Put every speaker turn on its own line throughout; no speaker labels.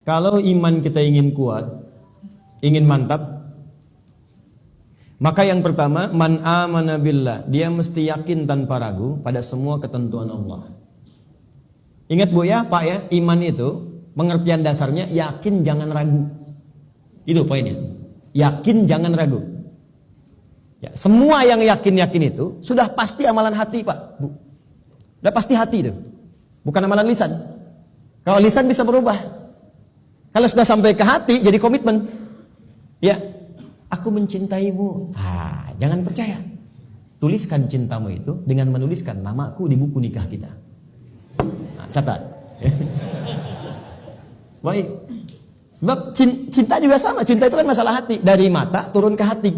Kalau iman kita ingin kuat, ingin mantap, maka yang pertama, man amana billah, dia mesti yakin tanpa ragu pada semua ketentuan Allah. Ingat Bu ya, Pak ya, iman itu pengertian dasarnya yakin jangan ragu. Itu poinnya. Yakin jangan ragu. Ya, semua yang yakin-yakin itu sudah pasti amalan hati, Pak, Bu. Sudah pasti hati itu. Bukan amalan lisan. Kalau lisan bisa berubah. Kalau sudah sampai ke hati jadi komitmen. Ya, aku mencintaimu. Jangan percaya. Tuliskan cintamu itu dengan menuliskan namaku di buku nikah kita. Catat. Baik. Sebab cinta juga sama. Cinta itu kan masalah hati. Dari mata turun ke hati.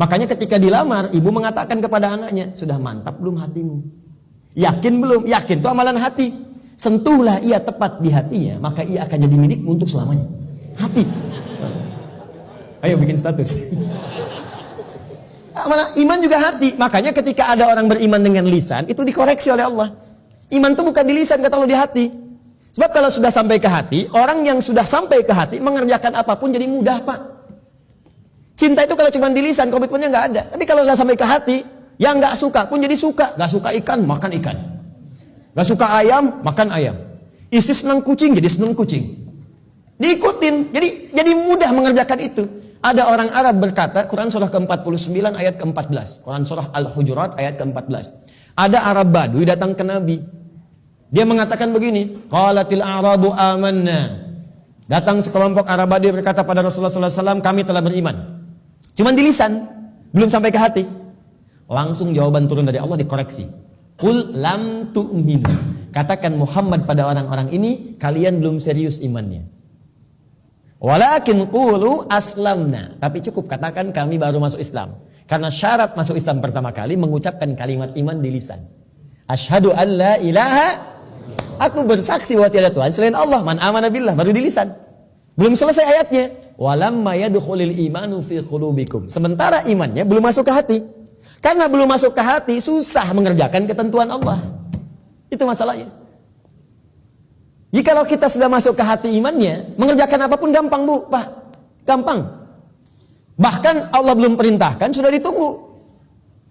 Makanya ketika dilamar, ibu mengatakan kepada anaknya, sudah mantap belum hatimu? Yakin belum? Yakin itu amalan hati. Sentuhlah ia tepat di hatinya, maka ia akan jadi milikmu untuk selamanya. Hati. Ayo bikin status. Iman juga hati. Makanya ketika ada orang beriman dengan lisan, itu dikoreksi oleh Allah. Iman itu bukan di lisan, kata Allah, di hati. Sebab kalau sudah sampai ke hati, orang yang sudah sampai ke hati mengerjakan apapun jadi mudah, Pak. Cinta itu kalau cuma di lisan, komitmennya nggak ada. Tapi kalau sudah sampai ke hati, yang nggak suka pun jadi suka. Nggak suka ikan, makan ikan. Gak suka ayam, makan ayam. Isi senang kucing, jadi senang kucing. Diikutin, jadi mudah mengerjakan itu. Ada orang Arab berkata, Quran surah ke-49 ayat ke-14. Quran surah Al-Hujurat ayat ke-14. Ada Arab Badui datang ke Nabi. Dia mengatakan begini, qalatil a'rabu amanna. Datang sekelompok Arab Badui berkata pada Rasulullah SAW, kami telah beriman. Cuman di lisan, belum sampai ke hati. Langsung jawaban turun dari Allah dikoreksi. Qul lam tu'minu. Katakan Muhammad pada orang-orang ini, kalian belum serius imannya. Walakin qulu aslamna. Tapi cukup katakan kami baru masuk Islam. Karena syarat masuk Islam pertama kali mengucapkan kalimat iman di lisan. Asyhadu an la ilaha. Aku bersaksi bahwa tiada Tuhan selain Allah. Man amana billah, baru di lisan. Belum selesai ayatnya. Walamma yadkhulul imanu fi qulubikum. Sementara imannya belum masuk ke hati. Karena belum masuk ke hati, susah mengerjakan ketentuan Allah. Itu masalahnya. Jikalau kita sudah masuk ke hati imannya, mengerjakan apapun gampang, Bu, Pak. Gampang. Bahkan Allah belum perintahkan, sudah ditunggu.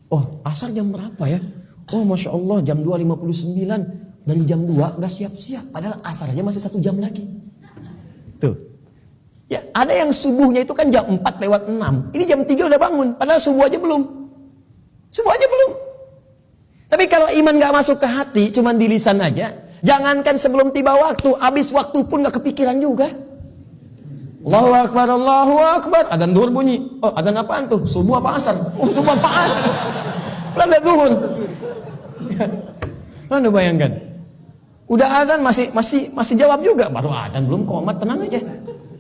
Oh, asar jam berapa ya? Oh, Masya Allah, jam 2.59. Dari jam 2, udah siap-siap. Padahal asar aja masih 1 jam lagi. Tuh. Ya, ada yang subuhnya itu kan jam 4:06. Ini jam 3 udah bangun. Padahal subuh aja belum. Subuh aja belum. Tapi kalau iman gak masuk ke hati, cuman di lisan aja, jangankan sebelum tiba waktu, habis waktu pun gak kepikiran juga. Allahu Akbar, Allahu Akbar. Adzan duhur bunyi. Oh, adzan apaan tuh? Subuh apa asar? Oh, subuh apa asar? Belum duhur. Anda bayangkan. Udah adzan masih jawab juga. Baru adzan belum komat, tenang aja.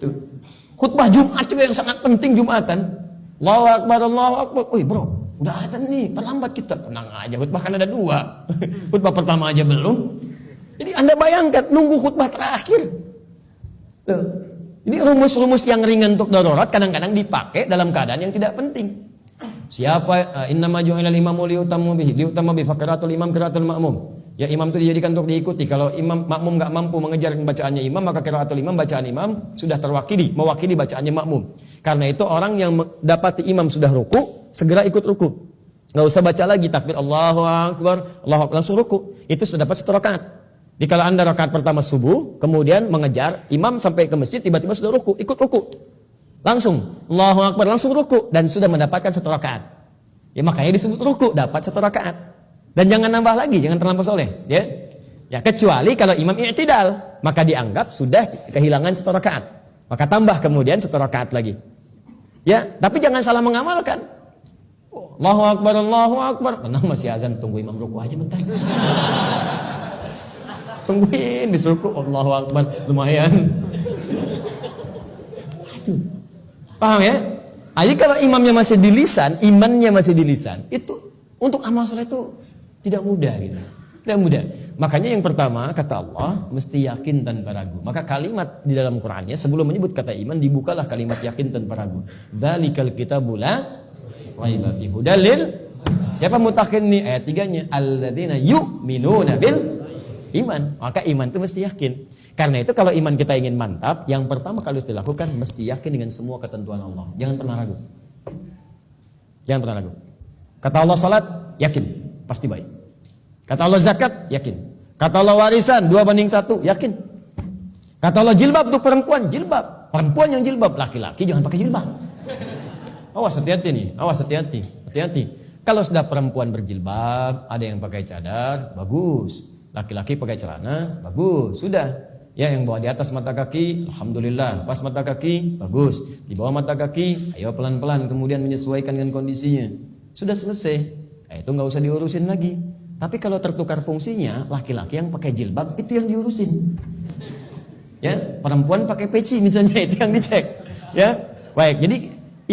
Tuh. Khutbah Jumat juga yang sangat penting Jumatan. Allahu Akbar, Allahu Akbar. Wih, bro. Udah ada nih, terlambat kita. Tenang aja, khutbah kan ada 2. Khutbah pertama aja belum. Jadi Anda bayangkan, nunggu khutbah terakhir. Tuh. Jadi rumus-rumus yang ringan untuk darurat kadang-kadang dipakai dalam keadaan yang tidak penting. Siapa innama ju'ilal imamu liutammu bihi, liutamma bi faqiratul imam qiraatul ma'mum. Ya, imam itu dijadikan untuk diikuti. Kalau imam makmum enggak mampu mengejar bacaannya imam, maka qiraatul imam, bacaan imam sudah mewakili bacaannya makmum. Karena itu orang yang dapati imam sudah ruku, segera ikut ruku. Enggak usah baca lagi takbir Allahu Akbar, Allahu Akbar, langsung ruku. Itu sudah dapat 1 rakaat. Jadi kalau Anda rakaat pertama subuh, kemudian mengejar imam sampai ke masjid, tiba-tiba sudah ruku, ikut ruku. Langsung Allahu Akbar, langsung ruku dan sudah mendapatkan 1 rakaat. Ya, makanya disebut ruku, dapat 1 rakaat. Dan jangan nambah lagi, jangan terlampau soleh, ya. Ya, kecuali kalau imam i'tidal, maka dianggap sudah kehilangan 1 rakaat. Maka tambah kemudian 1 rakaat lagi. Ya, tapi jangan salah mengamalkan. Allahu Akbar, Allahu Akbar. Tenang, masih azan, tunggu imam ruku aja bentar. Tungguin disuruh Allahu Akbar, lumayan. Itu. Paham ya? Jadi kalau imamnya masih di lisan, imannya masih di lisan, itu untuk amal saleh itu tidak mudah gitu. Tidak mudah. Makanya yang pertama kata Allah mesti yakin tanpa ragu. Maka kalimat di dalam Qur'annya sebelum menyebut kata iman dibukalah kalimat yakin tanpa ragu. Dzalikal kitabul la raiba fihi hudalil. Siapa mutakin nih ayat 3-nya? Alladzina yu'minuna bil iman. Maka iman itu mesti yakin. Karena itu kalau iman kita ingin mantap, yang pertama kali harus dilakukan mesti yakin dengan semua ketentuan Allah. Jangan pernah ragu. Jangan pernah ragu. Kata Allah salat, yakin, pasti baik. Kata Allah zakat, yakin. Kata Allah warisan 2:1, yakin. Kata Allah jilbab untuk perempuan, jilbab. Perempuan yang jilbab, laki-laki jangan pakai jilbab. Awas hati-hati nih, awas hati-hati, hati-hati. Kalau sudah perempuan berjilbab, ada yang pakai cadar, bagus. Laki-laki pakai celana, bagus. Sudah. Ya, yang bawa di atas mata kaki, alhamdulillah. Pas mata kaki, bagus. Di bawah mata kaki, ayo pelan-pelan kemudian menyesuaikan dengan kondisinya. Sudah selesai. Itu nggak usah diurusin lagi. Tapi kalau tertukar fungsinya, laki-laki yang pakai jilbab itu yang diurusin. Ya, perempuan pakai peci misalnya itu yang dicek. Ya, baik. Jadi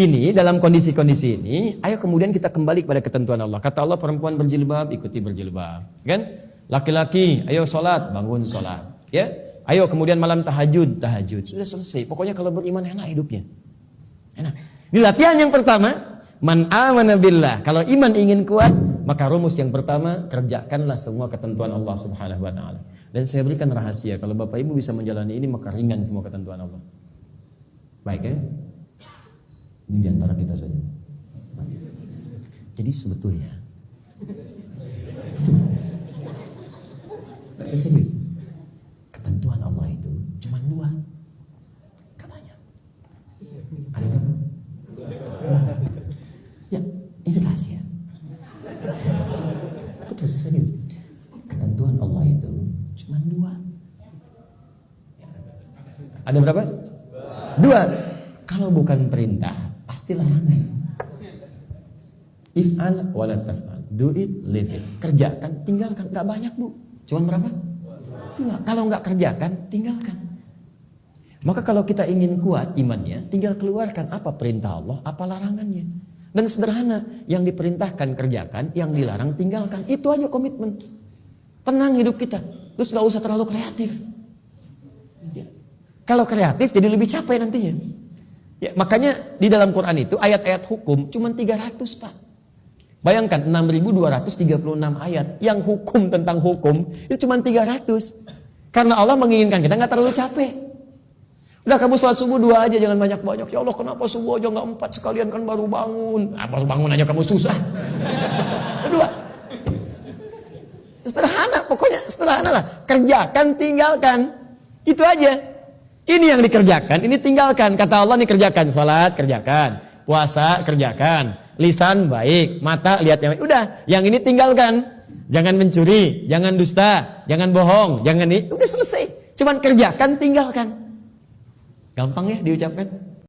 ini dalam kondisi-kondisi ini, ayo kemudian kita kembali kepada ketentuan Allah. Kata Allah perempuan berjilbab, ikuti berjilbab. Kan? Laki-laki, ayo sholat, bangun sholat. Ya, ayo kemudian malam tahajud, tahajud. Sudah selesai. Pokoknya kalau beriman enak hidupnya. Enak. Di latihan yang pertama, man amana billah. Kalau iman ingin kuat, maka rumus yang pertama, kerjakanlah semua ketentuan Allah Subhanahu wa taala. Dan saya berikan rahasia, kalau Bapak Ibu bisa menjalani ini maka ringan semua ketentuan Allah. Baik ya? Ini di antara kita saja. Jadi sebetulnya nggak serius. Ketentuan Allah itu cuma 2. Gak banyak. Ada berapa? Ya, ini rahasia. Betul, saya serius. Ketentuan Allah itu cuma 2. Ada berapa? 2. Kalau bukan perintah, pasti larangan. If'al wala taf'al. Do it, leave it. Kerjakan, tinggalkan. Gak banyak, Bu. Cuma berapa? 2. Kalau nggak kerjakan, tinggalkan. Maka kalau kita ingin kuat imannya, tinggal keluarkan apa perintah Allah, apa larangannya. Dan sederhana, yang diperintahkan kerjakan, yang dilarang tinggalkan. Itu aja komitmen. Tenang hidup kita. Terus nggak usah terlalu kreatif. Ya. Kalau kreatif jadi lebih capek nantinya. Ya, makanya di dalam Quran itu ayat-ayat hukum cuma 300, Pak. Bayangkan 6.236 ayat yang hukum tentang hukum itu cuma 300. Karena Allah menginginkan kita nggak terlalu capek. Udah kamu sholat subuh 2 aja, jangan banyak-banyak. Ya Allah kenapa subuh aja nggak 4 sekalian kan baru bangun. Baru bangun aja kamu susah. 2. Sederhana, pokoknya sederhana lah. Kerjakan, tinggalkan. Itu aja. Ini yang dikerjakan, ini tinggalkan. Kata Allah nih kerjakan, sholat kerjakan, puasa kerjakan, lisan baik, mata lihat yang baik. Udah, yang ini tinggalkan. Jangan mencuri, jangan dusta, jangan bohong, jangan ini. Udah selesai. Cuman kerjakan, tinggalkan. Gampang ya diucapkan?